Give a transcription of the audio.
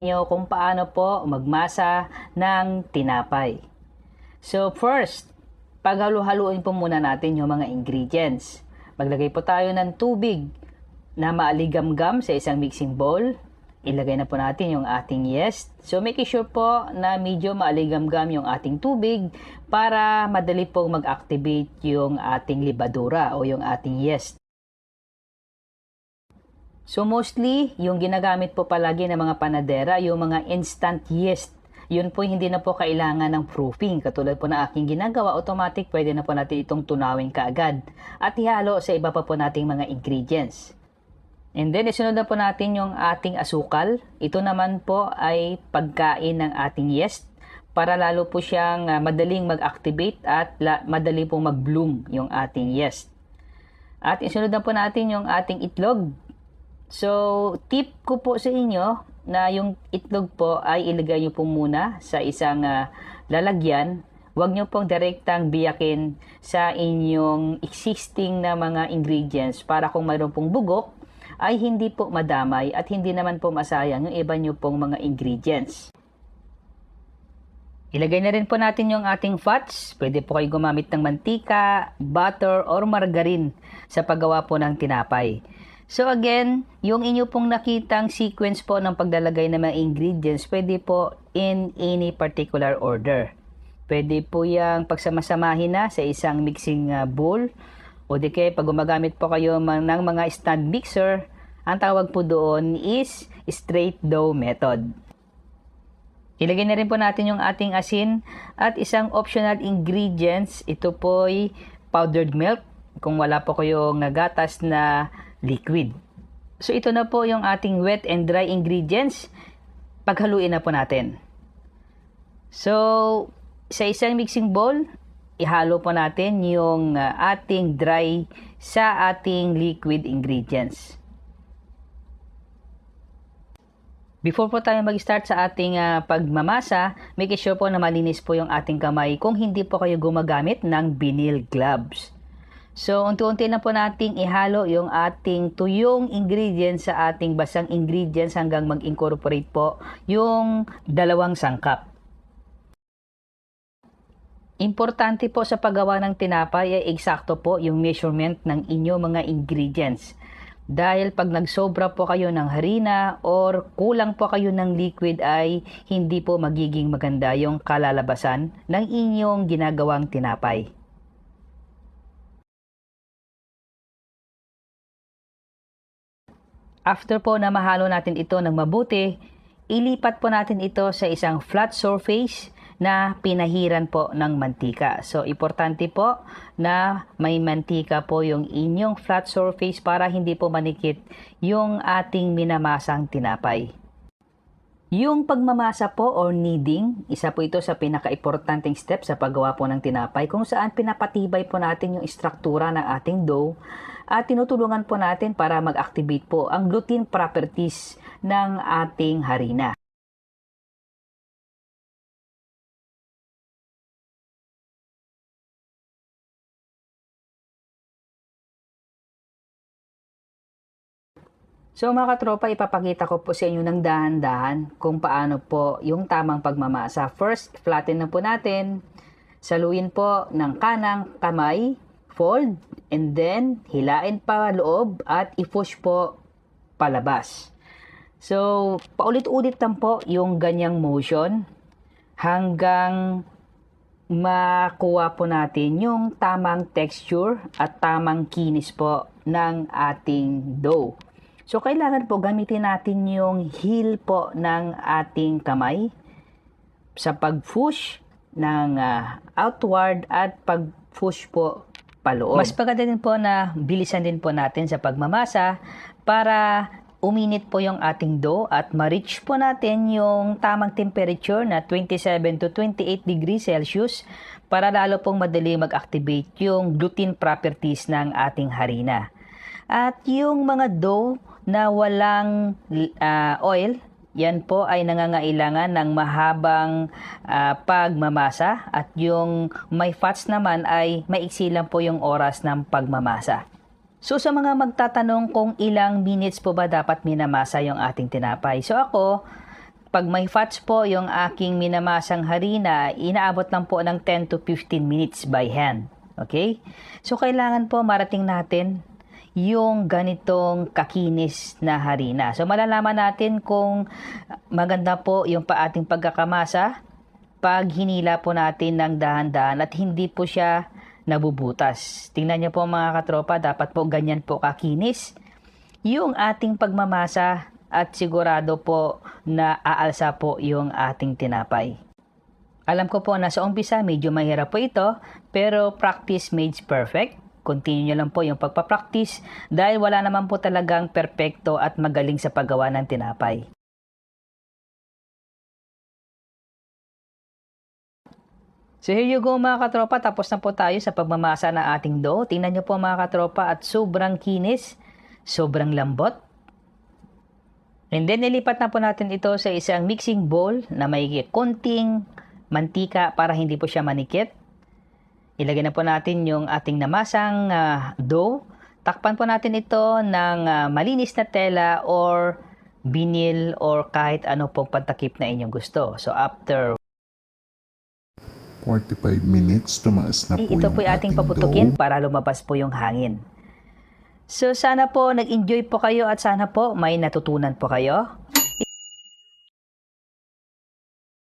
Nyo kung paano po magmasa ng tinapay. So first, paghalu-haluin po muna natin yung mga ingredients. Maglagay po tayo ng tubig na maaligamgam sa isang mixing bowl. Ilagay na po natin yung ating yeast. So make sure po na medyo maaligamgam yung ating tubig para madali pong mag-activate yung ating libadura o yung ating yeast. So mostly, yung ginagamit po palagi ng mga panadera, yung mga instant yeast. Yun po hindi na po kailangan ng proofing. Katulad po na aking ginagawa, automatic pwede na po natin itong tunawin kaagad. At ihalo sa iba pa po nating mga ingredients. And then, isunod na po natin yung ating asukal. Ito naman po ay pagkain ng ating yeast para lalo po siyang madaling mag-activate at madali pong mag-bloom yung ating yeast. At isunod na po natin yung ating itlog. So, tip ko po sa inyo na yung itlog po ay ilagay nyo po muna sa isang lalagyan. Huwag nyo pong direktang biyakin sa inyong existing na mga ingredients para kung mayroon pong bugok ay hindi po madamay at hindi naman po masayang yung iba nyo pong mga ingredients. Ilagay na rin po natin yung ating fats. Pwede po kayo gumamit ng mantika, butter, or margarine sa paggawa po ng tinapay. So again, yung inyo pong nakitang sequence po ng paglalagay ng mga ingredients, pwede po in any particular order. Pwede po yung pagsamasamahin na sa isang mixing bowl. O di kaya pag gumagamit po kayo ng mga stand mixer, ang tawag po doon is straight dough method. Ilagay na rin po natin yung ating asin at isang optional ingredients. Ito po ay powdered milk kung wala po kayong gatas na liquid. So ito na po yung ating wet and dry ingredients. Paghaluin na po natin. So sa isang mixing bowl, ihalo po natin yung ating dry sa ating liquid ingredients. Before po tayo mag-start sa ating pagmamasa, make sure po na malinis po yung ating kamay kung hindi po kayo gumagamit ng vinyl gloves. So, unti-unti na po nating ihalo yung ating tuyong ingredients sa ating basang ingredients hanggang mag-incorporate po yung dalawang sangkap. Importante po sa paggawa ng tinapay ay eksakto po yung measurement ng inyong mga ingredients. Dahil pag nagsobra po kayo ng harina or kulang po kayo ng liquid ay hindi po magiging maganda yung kalalabasan ng inyong ginagawang tinapay. After po na mahalo natin ito ng mabuti, ilipat po natin ito sa isang flat surface na pinahiran po ng mantika. So, importante po na may mantika po yung inyong flat surface para hindi po manikit yung ating minamasang tinapay. Yung pagmamasa po or kneading, isa po ito sa pinaka-importanting step sa paggawa po ng tinapay kung saan pinapatibay po natin yung struktura ng ating dough at tinutulungan po natin para mag-activate po ang gluten properties ng ating harina. So mga katropa, ipapakita ko po sa inyo ng dahan-dahan kung paano po yung tamang pagmamasa. First, flatten na po natin. Saluin po ng kanang kamay, fold, and then hilain pa loob at i-push po palabas. So, paulit-ulit lang po yung ganyang motion hanggang makuha po natin yung tamang texture at tamang kinis po ng ating dough. So, kailangan po gamitin natin yung heel po ng ating kamay sa pag-push ng outward at pag-push po paloob. Mas maganda din po na bilisan din po natin sa pagmamasa para uminit po yung ating dough at ma-reach po natin yung tamang temperature na 27 to 28 degrees Celsius para lalo pong madali mag-activate yung gluten properties ng ating harina. At yung mga dough na walang oil, yan po ay nangangailangan ng mahabang pagmamasa at yung may fats naman ay maiksi lang po yung oras ng pagmamasa. So sa mga magtatanong kung ilang minutes po ba dapat minamasa yung ating tinapay. So ako, pag may fats po yung aking minamasang harina, inaabot lang po ng 10 to 15 minutes by hand. Okay? So, kailangan po marating natin yung ganitong kakinis na harina. So, malalaman natin kung maganda po yung ating pagkakamasa pag hinila po natin ng dahan-dahan at hindi po siya nabubutas. Tingnan niyo po mga katropa, dapat po ganyan po kakinis yung ating pagmamasa at sigurado po na aalsa po yung ating tinapay. Alam ko po na sa umpisa medyo mahirap po ito, pero practice makes perfect. Continue nyo lang po yung pagpapractice dahil wala naman po talagang perpekto at magaling sa paggawa ng tinapay. So here you go mga katropa, tapos na po tayo sa pagmamasa ng ating dough. Tingnan nyo po mga katropa at sobrang kinis, sobrang lambot. And then nilipat na po natin ito sa isang mixing bowl na may konting mantika para hindi po siya manikit. Ilagay na po natin yung ating namasang dough. Takpan po natin ito ng malinis na tela or vinil or kahit ano pong pantakip na inyong gusto. So after 45 minutes, tumaas na po ito po yung ating paputukin dough. para lumabas po yung hangin. So sana po nag-enjoy po kayo at sana po may natutunan po kayo.